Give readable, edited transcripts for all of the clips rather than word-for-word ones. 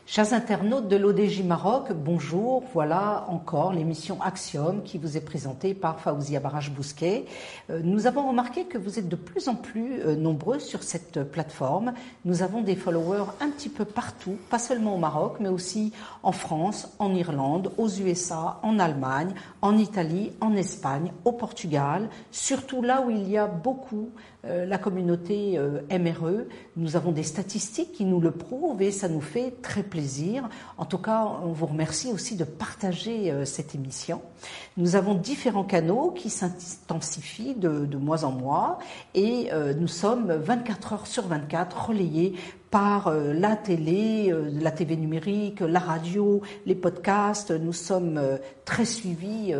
Chers internautes de l'ODJ Maroc, bonjour. Voilà encore l'émission Axiom qui vous est présentée par Faouzia Barach-Bousquet. Nous avons remarqué que vous êtes de plus en plus nombreux sur cette plateforme. Nous avons des followers un petit peu partout, pas seulement au Maroc, mais aussi en France, en Irlande, aux USA, en Allemagne, en Italie, en Espagne, au Portugal, surtout là où il y a beaucoup la communauté MRE. Nous avons des statistiques qui nous le prouvent et ça nous fait très plaisir. En tout cas, on vous remercie aussi de partager cette émission. Nous avons différents canaux qui s'intensifient de mois en mois et nous sommes 24 heures sur 24 relayés par la télé, la TV numérique, la radio, les podcasts. Nous sommes très suivis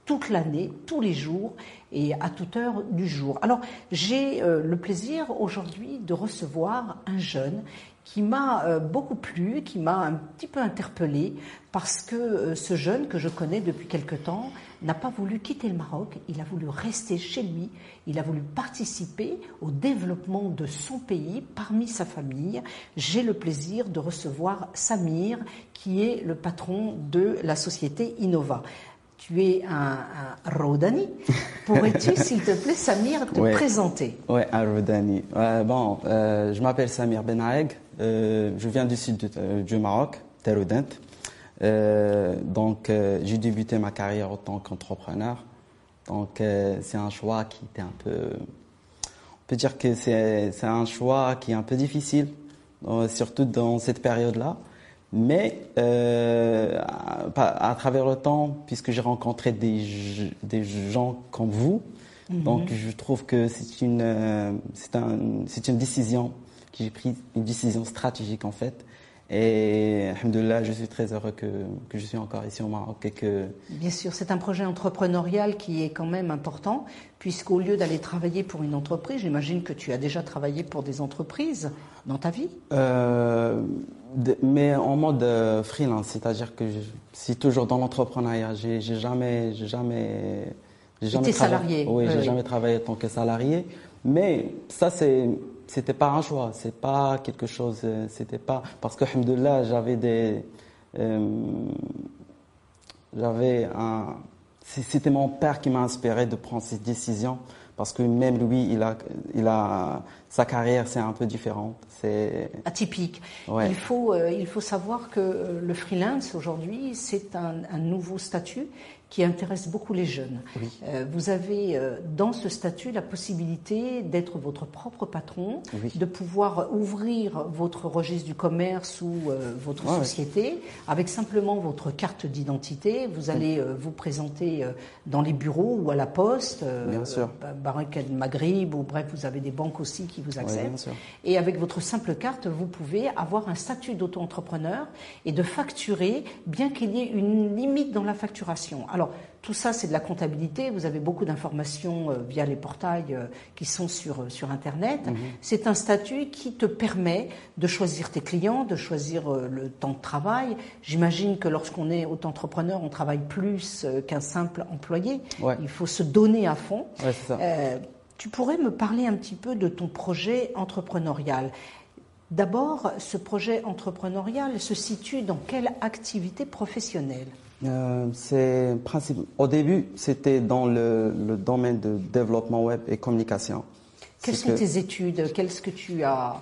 toute l'année, tous les jours et à toute heure du jour. Alors, j'ai le plaisir aujourd'hui de recevoir un jeune qui m'a beaucoup plu, qui m'a un petit peu interpellée parce que ce jeune que je connais depuis quelque temps n'a pas voulu quitter le Maroc, il a voulu rester chez lui, il a voulu participer au développement de son pays parmi sa famille. J'ai le plaisir de recevoir Samir qui est le patron de la société Innova. Tu es un Rodani. Pourrais-tu, s'il te plaît, Samir, te présenter? Oui, un Rodani. Je m'appelle Samir Benaeg. Je viens du sud du Maroc, Teroudant. J'ai débuté ma carrière en tant qu'entrepreneur. C'est un choix qui était un peu... On peut dire que c'est un choix qui est un peu difficile, surtout dans cette période-là. Mais à travers le temps, puisque j'ai rencontré des gens comme vous, donc je trouve que c'est une décision que j'ai prise, une décision stratégique en fait. Et alhamdoulilah, je suis très heureux que je suis encore ici au Maroc et que... Bien sûr, c'est un projet entrepreneurial qui est quand même important, puisqu'au lieu d'aller travailler pour une entreprise, j'imagine que tu as déjà travaillé pour des entreprises dans ta vie. Mais en mode freelance, c'est-à-dire que je suis toujours dans l'entrepreneuriat. J'ai jamais été salarié. Oui, j'ai jamais travaillé en tant que salarié. Mais ça, c'était pas un choix, c'est pas quelque chose, c'était pas parce que alhamdoulilah, c'était mon père qui m'a inspiré de prendre cette décision parce que même lui, il a sa carrière, c'est un peu différente, c'est atypique. Ouais. Il faut savoir que le freelance aujourd'hui, c'est un nouveau statut qui intéresse beaucoup les jeunes. Oui. Vous avez dans ce statut la possibilité d'être votre propre patron, oui. de pouvoir ouvrir votre registre du commerce ou votre société avec simplement votre carte d'identité. Vous allez vous présenter dans les bureaux ou à la poste, Baraka de Maghrib, ou bref, vous avez des banques aussi qui vous acceptent. Et avec votre simple carte, vous pouvez avoir un statut d'auto-entrepreneur et de facturer, bien qu'il y ait une limite dans la facturation. Alors, tout ça, c'est de la comptabilité. Vous avez beaucoup d'informations via les portails qui sont sur Internet. C'est un statut qui te permet de choisir tes clients, de choisir le temps de travail. J'imagine que lorsqu'on est auto-entrepreneur, on travaille plus qu'un simple employé. Ouais. Il faut se donner à fond. Ouais, c'est ça. Tu pourrais me parler un petit peu de ton projet entrepreneurial. D'abord, ce projet entrepreneurial se situe dans quelle activité professionnelle ? Au début, c'était dans le domaine de développement web et communication. Quelles sont tes études? Qu'est-ce que tu as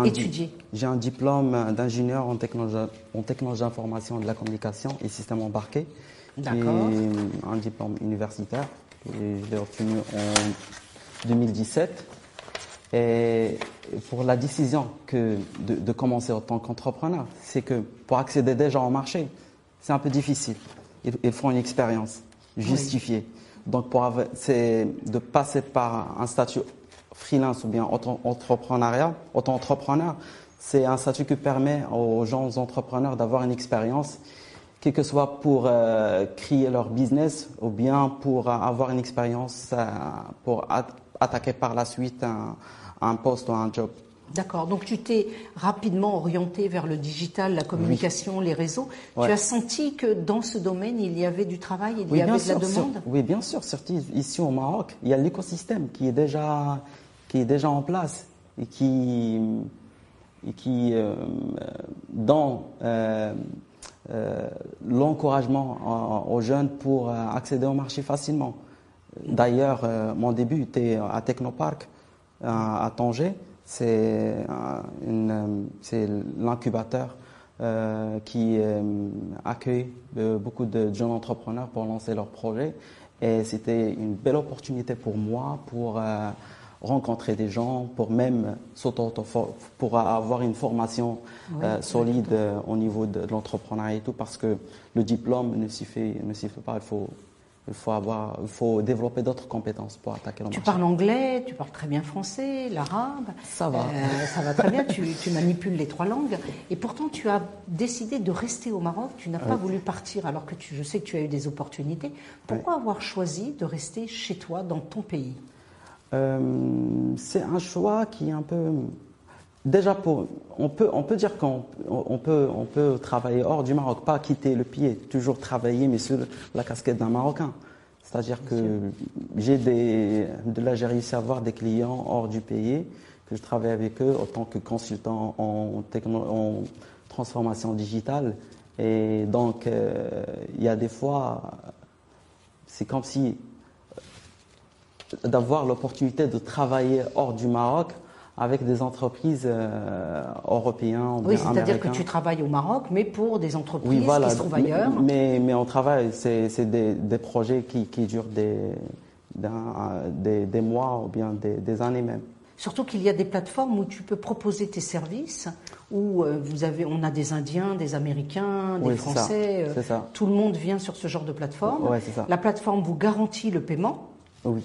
étudié? J'ai un diplôme d'ingénieur en technologie d'information de la communication et système embarqué. D'accord. Et un diplôme universitaire. Et je l'ai obtenu en 2017. Et pour la décision de commencer en tant qu'entrepreneur, c'est que pour accéder déjà au marché, c'est un peu difficile. Il faut une expérience justifiée. Oui. Donc, c'est de passer par un statut freelance ou bien auto-entrepreneur, c'est un statut qui permet aux jeunes entrepreneurs d'avoir une expérience, quel que soit pour créer leur business ou bien pour avoir une expérience pour attaquer par la suite un poste ou un job. D'accord, donc tu t'es rapidement orienté vers le digital, la communication, les réseaux. Ouais. Tu as senti que dans ce domaine, il y avait du travail, il y avait de la demande? Oui, bien sûr. Surtout ici au Maroc, il y a l'écosystème qui est déjà en place et qui donne l'encouragement aux jeunes pour accéder au marché facilement. D'ailleurs, mon début était à Technopark, à Tanger. C'est l'incubateur qui accueille beaucoup de jeunes entrepreneurs pour lancer leurs projets. Et c'était une belle opportunité pour moi pour rencontrer des gens, pour même pour avoir une formation solide au niveau de l'entrepreneuriat et tout, parce que le diplôme ne suffit pas. Il faut développer d'autres compétences pour attaquer le marché. Tu parles anglais, tu parles très bien français, l'arabe. Ça va. Ça va très bien, tu manipules les 3 langues. Et pourtant, tu as décidé de rester au Maroc. Tu n'as pas voulu partir alors que je sais que tu as eu des opportunités. Pourquoi avoir choisi de rester chez toi, dans ton pays ? C'est un choix qui est un peu... Déjà, on peut dire qu'on peut travailler hors du Maroc, pas quitter le pays, toujours travailler, mais sur la casquette d'un Marocain. C'est-à-dire que j'ai réussi à avoir des clients hors du pays, que je travaille avec eux en tant que consultant en transformation digitale. Et donc, il y a des fois, c'est comme si d'avoir l'opportunité de travailler hors du Maroc avec des entreprises européennes. Oui, c'est-à-dire que tu travailles au Maroc, mais pour des entreprises qui se trouvent ailleurs. Mais on travaille, c'est des projets qui durent des mois ou bien des années même. Surtout qu'il y a des plateformes où tu peux proposer tes services, où on a des Indiens, des Américains, des Français. C'est ça. Tout le monde vient sur ce genre de plateforme. Ouais, c'est ça. La plateforme vous garantit le paiement. Oui.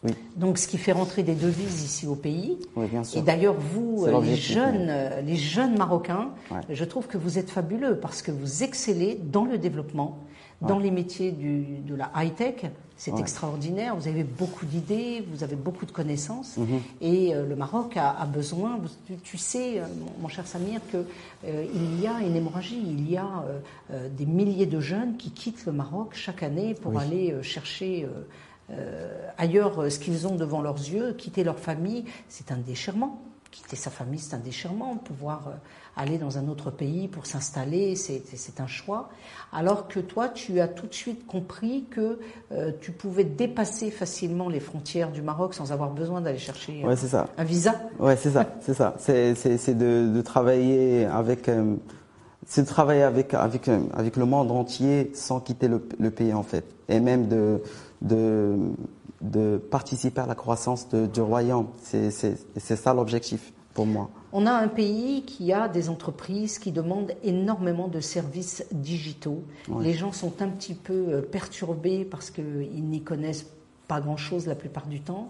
Oui. Donc, ce qui fait rentrer des devises ici au pays. Oui, bien sûr. Et d'ailleurs, vous, les jeunes Marocains, je trouve que vous êtes fabuleux parce que vous excellez dans le développement, dans les métiers de la high-tech. C'est extraordinaire. Vous avez beaucoup d'idées, vous avez beaucoup de connaissances. Et le Maroc a besoin, tu sais, mon cher Samir, qu'il y a une hémorragie. Il y a des milliers de jeunes qui quittent le Maroc chaque année pour aller chercher... ailleurs, ce qu'ils ont devant leurs yeux, quitter leur famille, c'est un déchirement. Quitter sa famille, c'est un déchirement. Pouvoir aller dans un autre pays pour s'installer, c'est un choix. Alors que toi, tu as tout de suite compris que tu pouvais dépasser facilement les frontières du Maroc sans avoir besoin d'aller chercher un visa. Ouais, c'est ça, c'est ça. C'est de travailler avec... c'est de travailler avec le monde entier sans quitter le pays, en fait. Et même de participer à la croissance du royaume. C'est ça l'objectif pour moi. On a un pays qui a des entreprises qui demandent énormément de services digitaux. Ouais. Les gens sont un petit peu perturbés parce qu'ils n'y connaissent pas grand-chose la plupart du temps.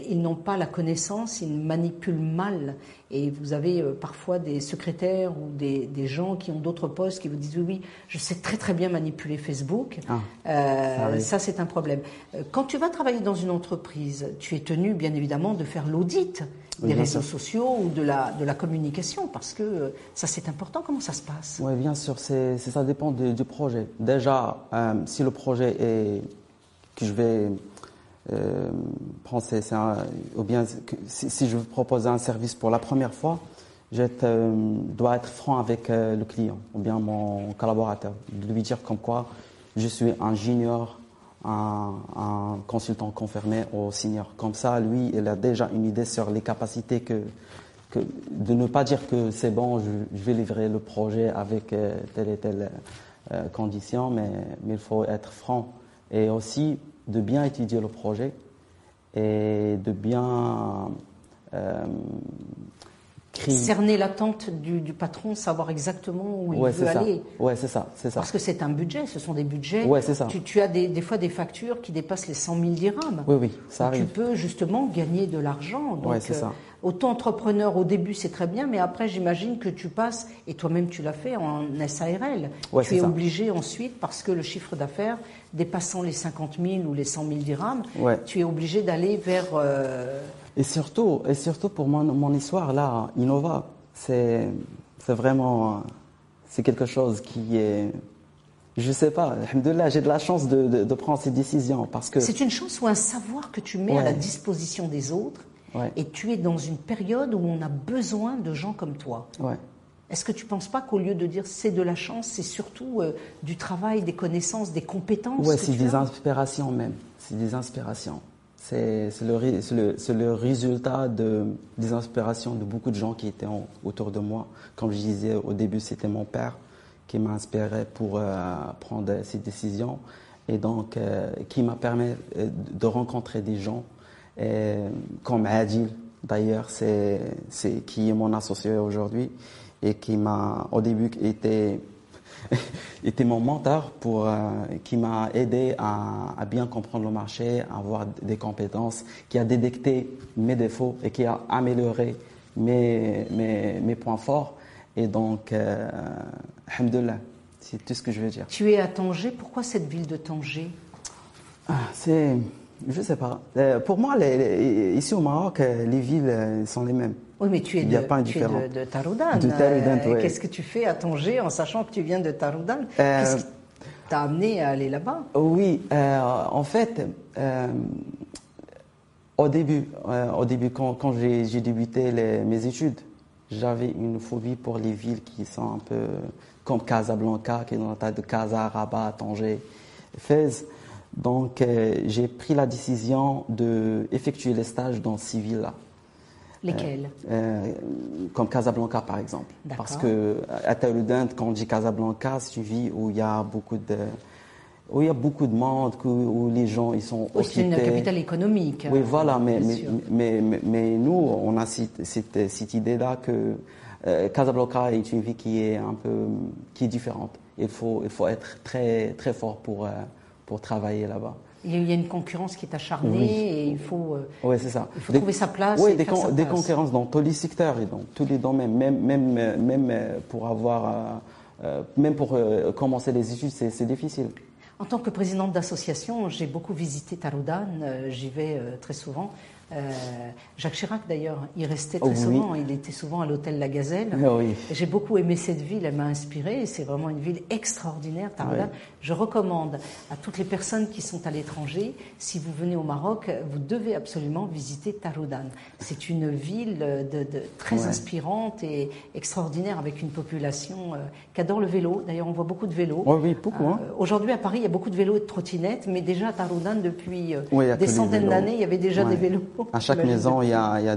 Ils n'ont pas la connaissance, ils manipulent mal. Et vous avez parfois des secrétaires ou des gens qui ont d'autres postes qui vous disent oui, je sais très très bien manipuler Facebook. Ça, c'est un problème. Quand tu vas travailler dans une entreprise, tu es tenu bien évidemment de faire l'audit des réseaux sociaux ou de la communication parce que ça, c'est important. Comment ça se passe? Oui, bien sûr, ça dépend du projet. Déjà, si le projet est que je vais... ou bien si je veux proposer un service pour la première fois, je dois être franc avec le client ou bien mon collaborateur, de lui dire comme quoi je suis un junior, un consultant confirmé au senior. Comme ça, lui, il a déjà une idée sur les capacités de ne pas dire que c'est bon, je vais livrer le projet avec telle et telle condition, mais il faut être franc. Et aussi, de bien étudier le projet et de bien cerner l'attente du patron, savoir exactement où il veut aller. Oui, c'est ça. Parce que c'est un budget, ce sont des budgets. Ouais, c'est ça. Tu as des fois des factures qui dépassent les 100 000 dirhams. Oui, ça arrive. Tu peux justement gagner de l'argent. Donc, c'est ça. Auto-entrepreneur, au début, c'est très bien, mais après, j'imagine que tu passes, et toi-même tu l'as fait, en SARL. Ouais, tu es obligé ensuite, parce que le chiffre d'affaires dépassant les 50 000 ou les 100 000 dirhams, tu es obligé d'aller vers... Et surtout pour mon histoire, là, Innova, c'est vraiment... c'est quelque chose qui est... Je sais pas, alhamdoulilah, j'ai de la chance de prendre ces décisions parce que... C'est une chance ou un savoir que tu mets à la disposition des autres Ouais. Et tu es dans une période où on a besoin de gens comme toi. Ouais. Est-ce que tu ne penses pas qu'au lieu de dire c'est de la chance, c'est surtout du travail, des connaissances, des compétences Ouais, que c'est tu des as? inspirations même. C'est des inspirations. C'est le résultat des inspirations de beaucoup de gens qui étaient autour de moi. Comme je disais au début, c'était mon père qui m'a inspiré pour prendre ces décisions et donc qui m'a permis de rencontrer des gens comme Adil, d'ailleurs, qui est mon associé aujourd'hui et qui m'a au début était mon mentor qui m'a aidé à bien comprendre le marché, à avoir des compétences, qui a détecté mes défauts et qui a amélioré mes points forts. Et donc, alhamdoulilah, c'est tout ce que je veux dire. Tu es à Tanger. Pourquoi cette ville de Tanger? Je sais pas. Pour moi, ici au Maroc, les villes sont les mêmes. Oui, mais tu es Il n'y a pas un différent. de Taroudanne. De Taroudanne, ouais. Qu'est-ce que tu fais à Tanger en sachant que tu viens de Taroudanne? Qu'est-ce qui t'a amené à aller là-bas? Oui, en fait, au début, quand j'ai débuté mes études, j'avais une phobie pour les villes qui sont un peu comme Casablanca, qui est dans la taille de Casa, Rabat, Tanger, Fès. Donc, j'ai pris la décision d'effectuer les stages dans ces villes-là. Lesquelles? Comme Casablanca, par exemple. D'accord. Parce que à Taroudanne, quand on dit Casablanca, c'est une ville où il y a beaucoup de monde, où les gens ils sont Oui, c'est une occupés. capitale économique. Oui, voilà, bien sûr. mais nous, on a cette idée-là que Casablanca est une ville qui est différente. Il faut être très, très fort pour travailler là-bas. Il y a une concurrence qui est acharnée Oui. et il faut c'est ça. trouver sa place. Oui, et faire sa des place. concurrences dans tous les secteurs et dans tous les domaines, même pour même pour commencer les études, c'est difficile. En tant que présidente d'association, j'ai beaucoup visité Taroudanne, j'y vais très souvent. Jacques Chirac d'ailleurs, il restait très souvent, il était souvent à l'hôtel La Gazelle. Oui. J'ai beaucoup aimé cette ville, elle m'a inspirée, c'est vraiment une ville extraordinaire, Taroudanne. Je recommande à toutes les personnes qui sont à l'étranger, si vous venez au Maroc, vous devez absolument visiter Taroudanne. C'est une ville très inspirante et extraordinaire avec une population qui adore le vélo. D'ailleurs, on voit beaucoup de vélos. Oui, beaucoup. Aujourd'hui à Paris, il y a beaucoup de vélos et de trottinettes, mais déjà à Taroudanne, depuis des centaines vélos. d'années, il y avait déjà des vélos. À chaque maison, il y a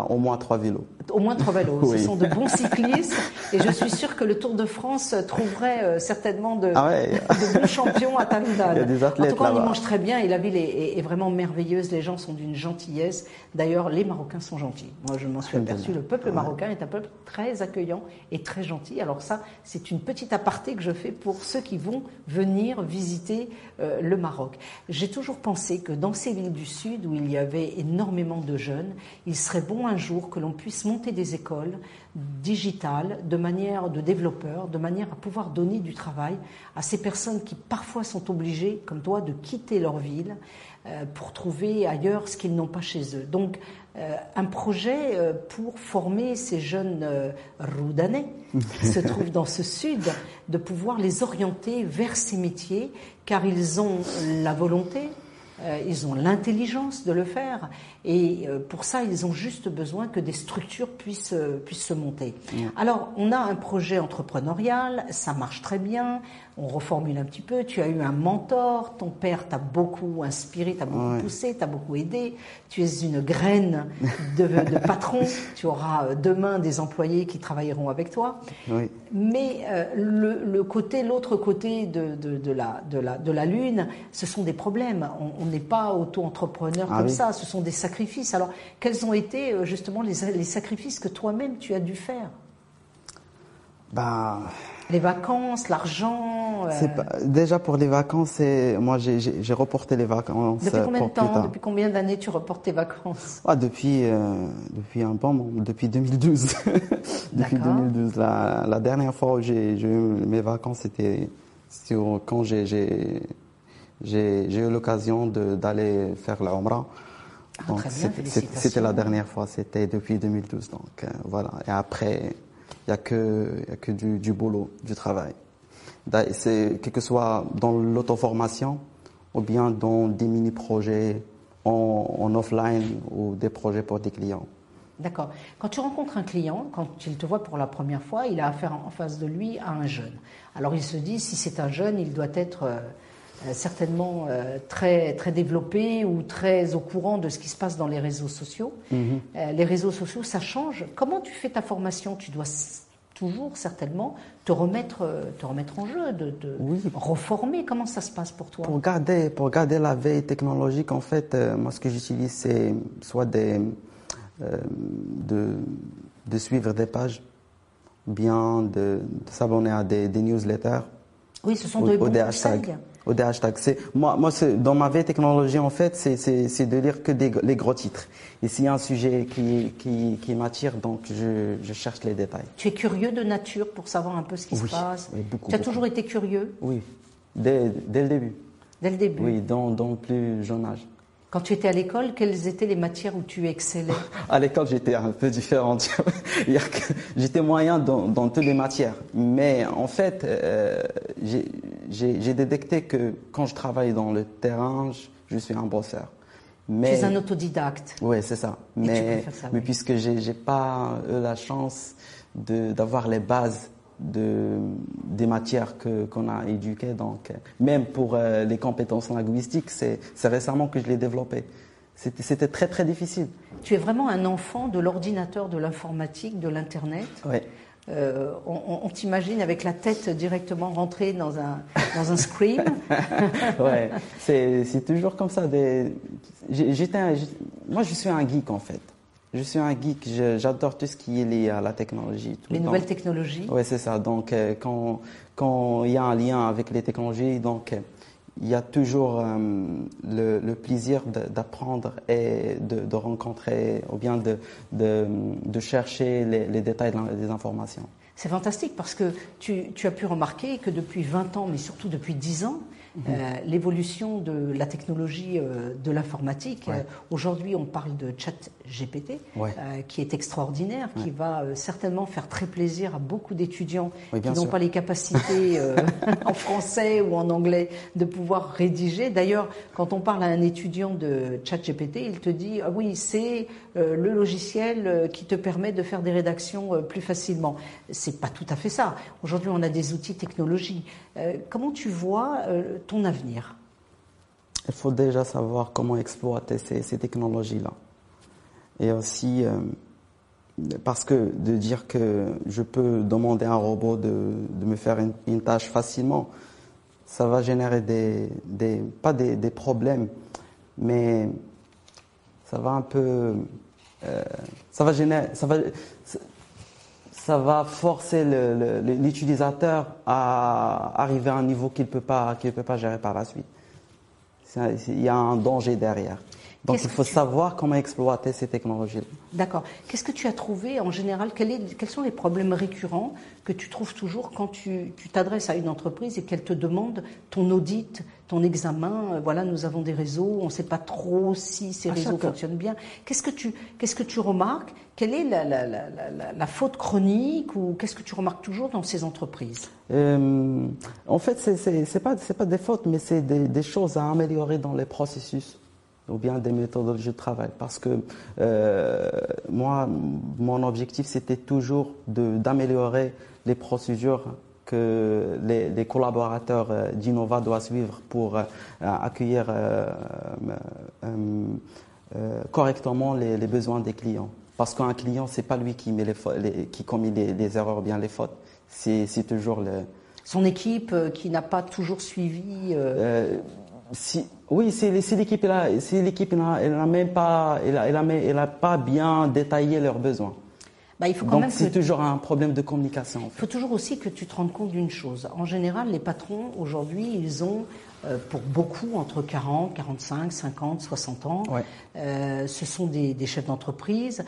au moins 3 vélos. Au moins 3 vélos. Oui. Ce sont de bons cyclistes et je suis sûre que le Tour de France trouverait certainement de bons champions à Taroudanne. Il y a des athlètes en tout cas, on y là-bas. mange très bien et la ville est vraiment merveilleuse. Les gens sont d'une gentillesse. D'ailleurs, les Marocains sont gentils. Moi, je m'en suis aperçu. Le peuple marocain est un peuple très accueillant et très gentil. Alors ça, c'est une petite aparté que je fais pour ceux qui vont venir visiter le Maroc. J'ai toujours pensé que dans ces villes du Sud où il y avait énormément de jeunes, il serait bon un jour que l'on puisse monter des écoles digitales de développeurs, de manière à pouvoir donner du travail à ces personnes qui parfois sont obligées, comme toi, de quitter leur ville pour trouver ailleurs ce qu'ils n'ont pas chez eux. Donc, un projet pour former ces jeunes Roudanais qui se trouvent dans ce sud, de pouvoir les orienter vers ces métiers, car ils ont la volonté, ils ont l'intelligence de le faire et pour ça ils ont juste besoin que des structures puissent se monter. Alors on a un projet entrepreneurial, ça marche très bien, on reformule un petit peu, tu as eu un mentor, ton père t'a beaucoup inspiré, t'a beaucoup poussé, t'a beaucoup aidé, tu es une graine de patron, tu auras demain des employés qui travailleront avec toi. Oui. Mais l'autre côté de la lune, ce sont des problèmes. On n'est pas auto-entrepreneur comme ça, ce sont des sacrifices. Alors, quels ont été justement les sacrifices que toi-même tu as dû faire? Les vacances, l'argent. Déjà pour les vacances, moi j'ai reporté les vacances. Depuis combien de pour plus temps, tard. depuis combien d'années tu reportes tes vacances? Depuis un bon moment, depuis 2012. Depuis 2012. La dernière fois où j'ai eu mes vacances, c'était quand j'ai eu l'occasion d'aller faire la Umrah. Donc très bien, c'était la dernière fois, c'était depuis 2012. Donc voilà. Et après, il y a que du boulot, du travail. C'est quel que soit dans l'auto-formation ou bien dans des mini-projets en offline ou des projets pour des clients. D'accord. Quand tu rencontres un client, quand il te voit pour la première fois, il a affaire en face de lui à un jeune. Alors il se dit, si c'est un jeune, il doit être certainement très, très développé ou très au courant de ce qui se passe dans les réseaux sociaux. Les réseaux sociaux, ça change. Comment tu fais ta formation? Tu dois toujours certainement te remettre en jeu, de Oui. reformer. Comment ça se passe pour toi? Pour garder la veille technologique, en fait, moi ce que j'utilise, c'est soit de suivre des pages, bien de s'abonner à des newsletters. Oui, ce sont des bons des conseils. hashtags. Ou des hashtags. Moi dans ma veille technologie, en fait, c'est de lire que les gros titres. Et s'il y a un sujet qui m'attire, donc je cherche les détails. Tu es curieux de nature pour savoir un peu ce qui se passe? Oui, beaucoup. Tu as toujours été curieux? Oui, dès le début. Dès le début? Oui, dans le plus jeune âge. Quand tu étais à l'école, quelles étaient les matières où tu excellais? À l'école, j'étais un peu différent. J'étais moyen dans toutes les matières. Mais en fait, j'ai détecté que quand je travaille dans le terrain, je suis un bosseur. Tu es un autodidacte. Oui, c'est ça. Et tu préfères ça, mais oui. puisque j'ai pas eu la chance d'avoir les bases des matières qu'on a éduquées, donc même pour les compétences linguistiques, c'est récemment que je l'ai développé. C'était très très difficile. Tu es vraiment un enfant de l'ordinateur, de l'informatique, de l'Internet. Oui. On t'imagine avec la tête directement rentrée dans un screen. Ouais, c'est toujours comme ça. Moi, je suis un geek en fait. Je suis un geek. J'adore tout ce qui est lié à la technologie. Les nouvelles technologies. Oui, c'est ça. Donc, quand il y a un lien avec les technologies, donc il y a toujours le plaisir d'apprendre et de rencontrer ou bien de chercher les détails des informations. C'est fantastique parce que tu as pu remarquer que depuis 20 ans, mais surtout depuis 10 ans, l'évolution de la technologie de l'informatique, aujourd'hui on parle de ChatGPT, qui est extraordinaire, qui va certainement faire très plaisir à beaucoup d'étudiants qui n'ont pas les capacités en français ou en anglais de pouvoir rédiger. D'ailleurs, quand on parle à un étudiant de ChatGPT, il te dit « Ah oui, c'est le logiciel qui te permet de faire des rédactions plus facilement ». C'est pas tout à fait ça. Aujourd'hui, on a des outils technologiques. Comment tu vois ton avenir? Il faut déjà savoir comment exploiter ces technologies-là. Et aussi, parce que de dire que je peux demander à un robot de me faire une tâche facilement, ça va générer pas des problèmes, mais ça va un peu... ça va forcer l'utilisateur à arriver à un niveau qu'il peut pas gérer par la suite. Il y a un danger derrière. Donc il faut savoir comment exploiter ces technologies. D'accord. Qu'est-ce que tu as trouvé en général? Quels sont les problèmes récurrents que tu trouves toujours quand tu t'adresses à une entreprise et qu'elle te demande ton audit, ton examen? Voilà, nous avons des réseaux, on ne sait pas trop si ces réseaux fonctionnent bien. Qu'est-ce que tu remarques? Quelle est la faute chronique ou qu'est-ce que tu remarques toujours dans ces entreprises? En fait, c'est pas des fautes, mais c'est des choses à améliorer dans les processus ou bien des méthodologies de travail. Parce que moi, mon objectif, c'était toujours d'améliorer les procédures que les collaborateurs d'Innova doivent suivre pour accueillir correctement les besoins des clients. Parce qu'un client, c'est pas lui qui commet les erreurs ou bien les fautes. C'est toujours son équipe qui n'a pas toujours suivi. Oui, c'est l'équipe. Elle n'a même pas, elle a pas bien détaillé leurs besoins. Il faut quand Donc même c'est toujours un problème de communication. Il faut toujours aussi que tu te rendes compte d'une chose. En général, les patrons aujourd'hui, ils ont pour beaucoup entre 40, 45, 50, 60 ans. Ce sont des chefs d'entreprise.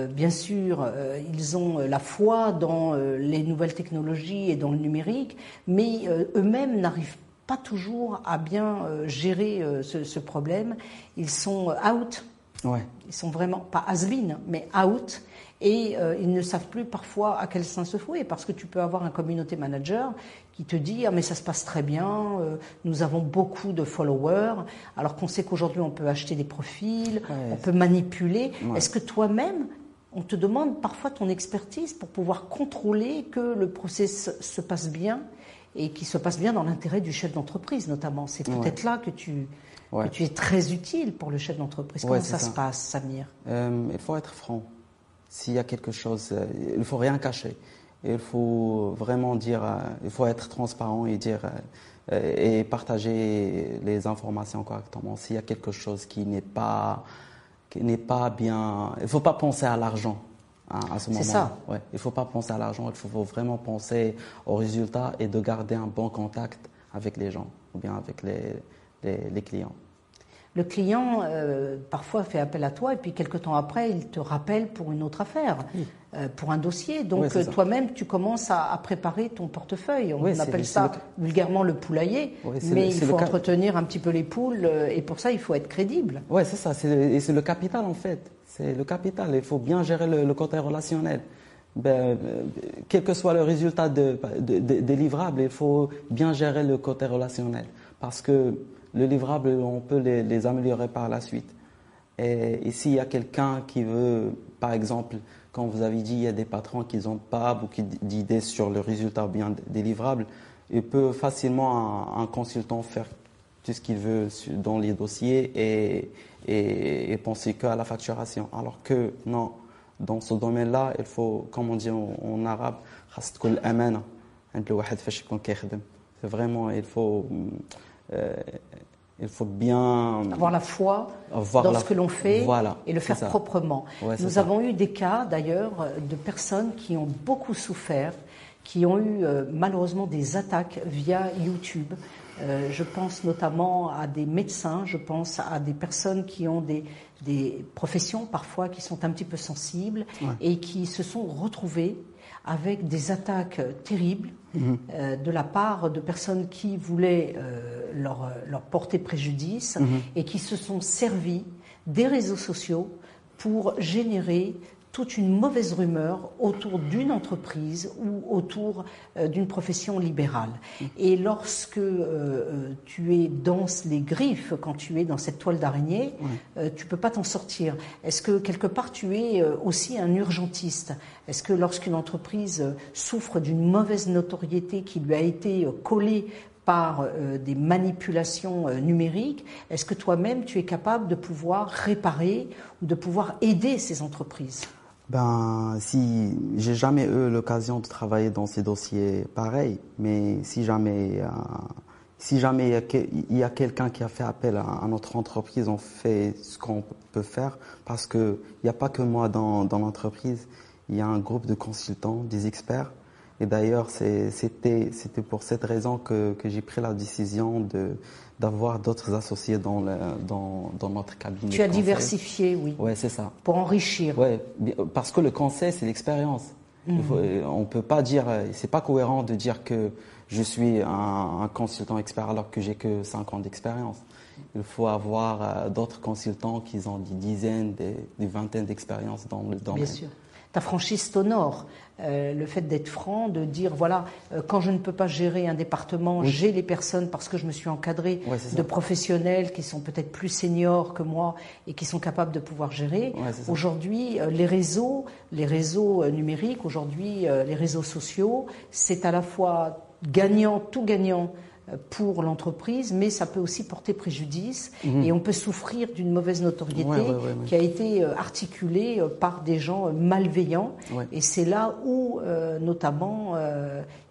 Bien sûr, ils ont la foi dans les nouvelles technologies et dans le numérique, mais eux-mêmes n'arrivent pas toujours à bien gérer ce problème. Ils sont out Ouais. Ils sont vraiment, pas has-been, mais out. Et ils ne savent plus parfois à quel sein se fouer, parce que tu peux avoir un community manager qui te dit « Ah mais ça se passe très bien, nous avons beaucoup de followers », alors qu'on sait qu'aujourd'hui on peut acheter des profils, on peut manipuler. Ouais. Est-ce que toi-même, on te demande parfois ton expertise pour pouvoir contrôler que le process se passe bien et qu'il se passe bien dans l'intérêt du chef d'entreprise notamment? C'est peut-être là que tu es très utile pour le chef d'entreprise. Comment ça se passe, Samir? Il faut être franc. S'il y a quelque chose, il ne faut rien cacher. Il faut vraiment dire, il faut être transparent et dire et partager les informations correctement. S'il y a quelque chose qui n'est pas bien, il ne faut pas penser à l'argent à ce moment-là. C'est ça. Ouais, il ne faut pas penser à l'argent, il faut vraiment penser aux résultats et de garder un bon contact avec les gens ou bien avec les clients. Le client, parfois, fait appel à toi et puis quelques temps après, il te rappelle pour une autre affaire, pour un dossier. Donc, toi-même, tu commences à préparer ton portefeuille. On appelle ça vulgairement le poulailler, mais il faut entretenir un petit peu les poules et pour ça, il faut être crédible. Oui, c'est ça. Et c'est le capital, en fait. C'est le capital. Il faut bien gérer le côté relationnel. Quel que soit le résultat des livrables, il faut bien gérer le côté relationnel. Parce que le livrable, on peut les améliorer par la suite. Et s'il y a quelqu'un qui veut, par exemple, comme vous avez dit, il y a des patrons qui n'ont pas beaucoup d'idées sur le résultat bien des livrables, il peut facilement, un consultant, faire tout ce qu'il veut dans les dossiers et penser qu'à la facturation. Alors que non, dans ce domaine-là, il faut, comme on dit en arabe, c'est vraiment, il faut bien avoir la foi dans ce que l'on fait et le faire proprement. Nous avons eu des cas d'ailleurs de personnes qui ont beaucoup souffert, qui ont eu malheureusement des attaques via YouTube. Je pense notamment à des médecins, je pense à des personnes qui ont des professions parfois qui sont un petit peu sensibles et qui se sont retrouvées avec des attaques terribles de la part de personnes qui voulaient leur porter préjudice et qui se sont servis des réseaux sociaux pour générer toute une mauvaise rumeur autour d'une entreprise ou autour d'une profession libérale. Et lorsque tu es dans les griffes, quand tu es dans cette toile d'araignée, tu ne peux pas t'en sortir. Est-ce que quelque part tu es aussi un urgentiste? Est-ce que lorsqu'une entreprise souffre d'une mauvaise notoriété qui lui a été collée par des manipulations numériques, est-ce que toi-même tu es capable de pouvoir réparer ou de pouvoir aider ces entreprises? Si j'ai jamais eu l'occasion de travailler dans ces dossiers pareils, mais si jamais il y a quelqu'un qui a fait appel à notre entreprise, on fait ce qu'on peut faire parce que il n'y a pas que moi dans l'entreprise, il y a un groupe de consultants, des experts. Et d'ailleurs, c'était pour cette raison que j'ai pris la décision d'avoir d'autres associés dans notre cabinet. Tu as diversifié, oui. Oui, c'est ça. Pour enrichir. Oui, parce que le conseil, c'est l'expérience. On peut pas dire, c'est pas cohérent de dire que je suis un consultant expert alors que j'ai que 5 ans d'expérience. Il faut avoir d'autres consultants qui ont des dizaines, des vingtaines d'expériences dans le domaine. Bien sûr. Ta franchise t'honore. Le fait d'être franc, de dire voilà, quand je ne peux pas gérer un département, j'ai les personnes parce que je me suis encadré de professionnels qui sont peut-être plus seniors que moi et qui sont capables de pouvoir gérer. Aujourd'hui, les réseaux numériques, aujourd'hui les réseaux sociaux, c'est à la fois gagnant, tout gagnant pour l'entreprise, mais ça peut aussi porter préjudice et on peut souffrir d'une mauvaise notoriété qui a été articulée par des gens malveillants et c'est là où notamment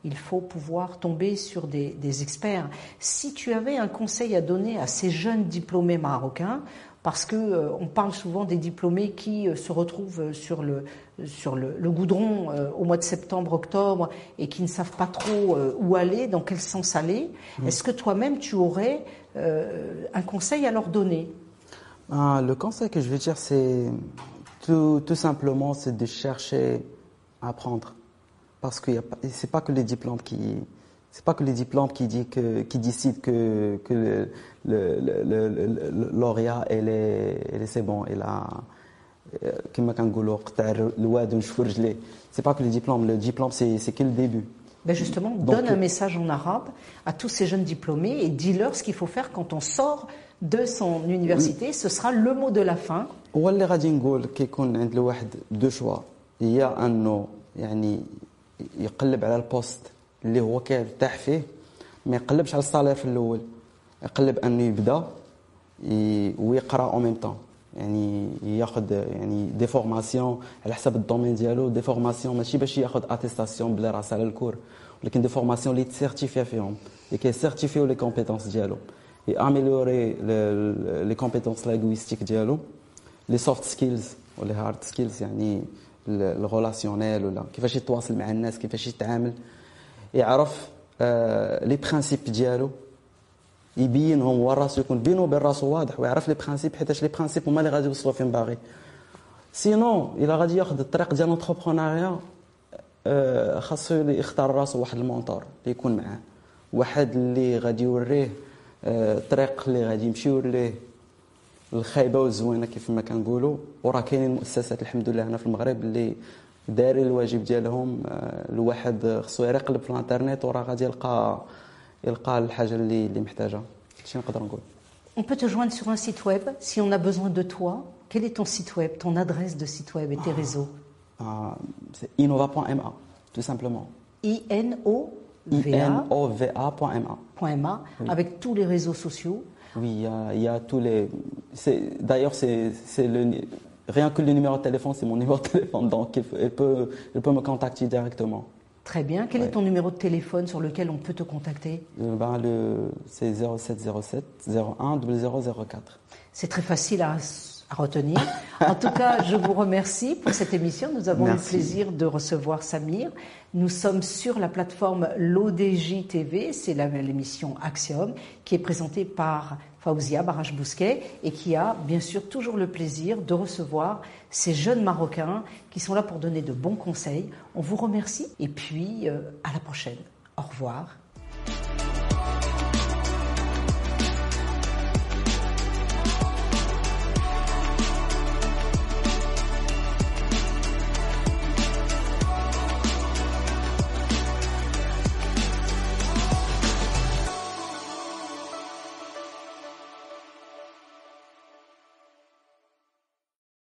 il faut pouvoir tomber sur des experts. Si tu avais un conseil à donner à ces jeunes diplômés marocains, parce que on parle souvent des diplômés qui se retrouvent sur le goudron au mois de septembre, octobre et qui ne savent pas trop où aller, dans quel sens aller. Est-ce que toi-même tu aurais un conseil à leur donner? Le conseil que je veux dire, c'est tout simplement, c'est de chercher à apprendre, parce que c'est pas que les diplômes C'est pas que les diplômes qui décident que le lauréat c'est bon, il a كما كنقولوا قطع الواد ونشفوا رجليه. C'est pas que le diplôme c'est que le début. Ben justement, donne un message en arabe à tous ces jeunes diplômés et dis-leur ce qu'il faut faire quand on sort de son université. Ce sera le mot de la fin. هو اللي غادي نقول كيكون عند الواحد دو شوا هي انه يعني يقلب على البوست اللي هو كيرتاح فيه، ما يقلبش على الصالير في الاول، يقلب انه يبدا ويقرا اون ميم طون، يعني ياخذ يعني دي فورماسيون على حسب الدومين ديالو، دي فورماسيون ماشي باش ياخذ اتيستاسيون بلا راس على الكور، ولكن دي فورماسيون اللي تسيرتيفي فيهم، اللي كيسيرتيفيو لي كومبيتونس ديالو، ياميليوري لي كومبيتونس لينغويستيك ديالو، لي سوفت سكيلز ولا هارد سكيلز، يعني الريلاسيونيل ولا كيفاش يتواصل مع الناس، كيفاش يتعامل، يعرف لي برينسيپ ديالو، يبينهم هو راسو، يكون بينه وبين راسو واضح ويعرف لي برينسيپ، حيتاش لي برينسيپ هما اللي غادي يوصلوا فين باغي. سينون الا غادي ياخذ الطريق ديال الانتربرونيا خاصو يختار راسو واحد المونطور اللي يكون معاه، واحد اللي غادي يوريه الطريق اللي غادي يمشيو ليه الخايبه والزوينه كيف ما كنقولوا. وراه كاينين مؤسسات الحمد لله هنا في المغرب اللي دارين الواجب ديالهم، الواحد خصو يقلب في الانترنت وراه غادي يلقى الحاجه اللي محتاجها. شنو نقدر نقول؟ On peut te joindre sur un site web si on a besoin de toi. Quel est ton site web, ton adresse de site web et tes réseaux? C'est innova.ma, tout simplement. INOVA.ma, oui. Avec tous les réseaux sociaux. Oui, il y a tous les. D'ailleurs, c'est rien que le numéro de téléphone, c'est mon numéro de téléphone, donc elle peut me contacter directement. Très bien. Quel est ton numéro de téléphone sur lequel on peut te contacter? C'est 0707 01 0004. C'est très facile à retenir. En tout cas, je vous remercie pour cette émission. Nous avons eu le plaisir de recevoir Samir. Nous sommes sur la plateforme l'ODJ TV, c'est l'émission Axiom, qui est présentée par Faouzia Baraj-Bousquet et qui a bien sûr toujours le plaisir de recevoir ces jeunes Marocains qui sont là pour donner de bons conseils. On vous remercie et puis à la prochaine. Au revoir.